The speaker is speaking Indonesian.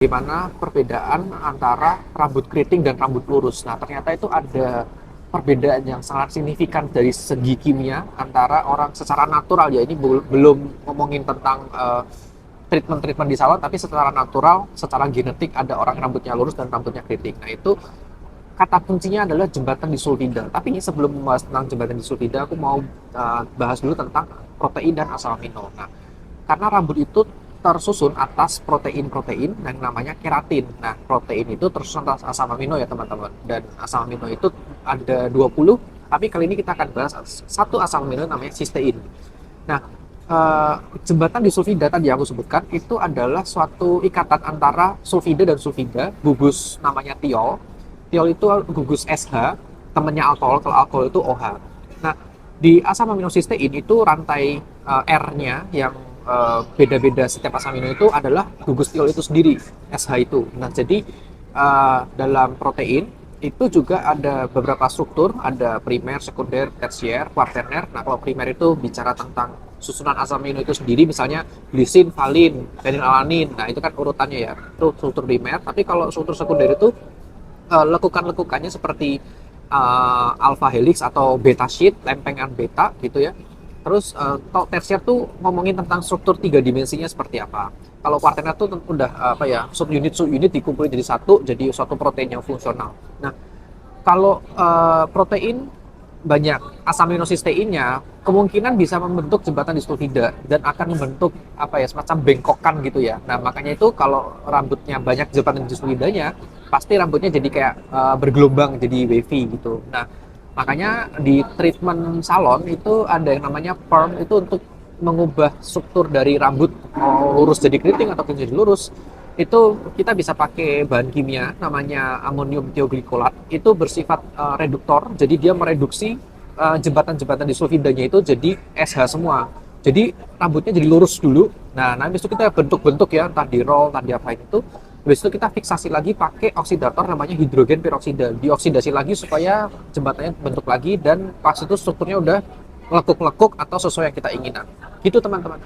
Gimana perbedaan antara rambut keriting dan rambut lurus. Nah, ternyata itu ada perbedaan yang sangat signifikan dari segi kimia antara orang secara natural ya. Ini belum ngomongin tentang treatment-treatment di salon, tapi secara natural, secara genetik ada orang rambutnya lurus dan rambutnya keriting. Nah, itu kata kuncinya adalah jembatan disulfida. Tapi sebelum membahas tentang jembatan disulfida, aku mau bahas dulu tentang protein dan asam amino. Nah, karena rambut itu tersusun atas protein-protein yang namanya keratin. Nah, protein itu tersusun atas asam amino ya teman-teman. Dan asam amino itu ada 20, tapi kali ini kita akan bahas satu asam amino namanya sistein. Nah, jembatan disulfida tadi yang aku sebutkan itu adalah suatu ikatan antara sulfida dan sulfida, gugus namanya tiol. Tiol itu gugus SH, temannya alkohol, kalau alkohol itu OH. Nah, di asam amino sistein itu rantai R-nya yang beda-beda setiap asam amino itu adalah gugus tiol itu sendiri, SH itu. Nah, jadi dalam protein itu juga ada beberapa struktur, ada primer, sekunder, tersier, kuaterner. Nah, kalau primer itu bicara tentang susunan asam amino itu sendiri, misalnya glisin, valin, fenilalanin. Nah, itu kan urutannya ya, itu struktur primer. Tapi kalau struktur sekunder itu lekukan-lekukannya seperti alpha helix atau beta sheet, lempengan beta gitu ya. Terus kalau tersier tuh ngomongin tentang struktur tiga dimensinya seperti apa. Kalau kuaterner tuh udah apa ya, subunit dikumpulin jadi satu, jadi suatu protein yang fungsional. Nah, kalau protein banyak asam aminosisteinnya, kemungkinan bisa membentuk jembatan disulfida dan akan membentuk apa ya, semacam bengkokan gitu ya. Nah, makanya itu kalau rambutnya banyak jembatan disulfidanya, pasti rambutnya jadi kayak bergelombang, jadi wavy gitu. Nah, makanya di treatment salon itu ada yang namanya perm, itu untuk mengubah struktur dari rambut mau lurus jadi keriting atau jadi lurus. Itu kita bisa pakai bahan kimia namanya amonium thioglycolate. Itu bersifat reduktor, jadi dia mereduksi jembatan-jembatan disulfidanya itu jadi SH semua. Jadi rambutnya jadi lurus dulu. Nah, habis itu kita bentuk-bentuk ya, entah di roll, entah di apa itu. Habis itu kita fiksasi lagi pakai oksidator namanya hidrogen peroksida. Dioksidasi lagi supaya jembatannya bentuk lagi dan pas itu strukturnya udah lekuk-lekuk atau sesuai yang kita inginkan. Gitu teman-teman.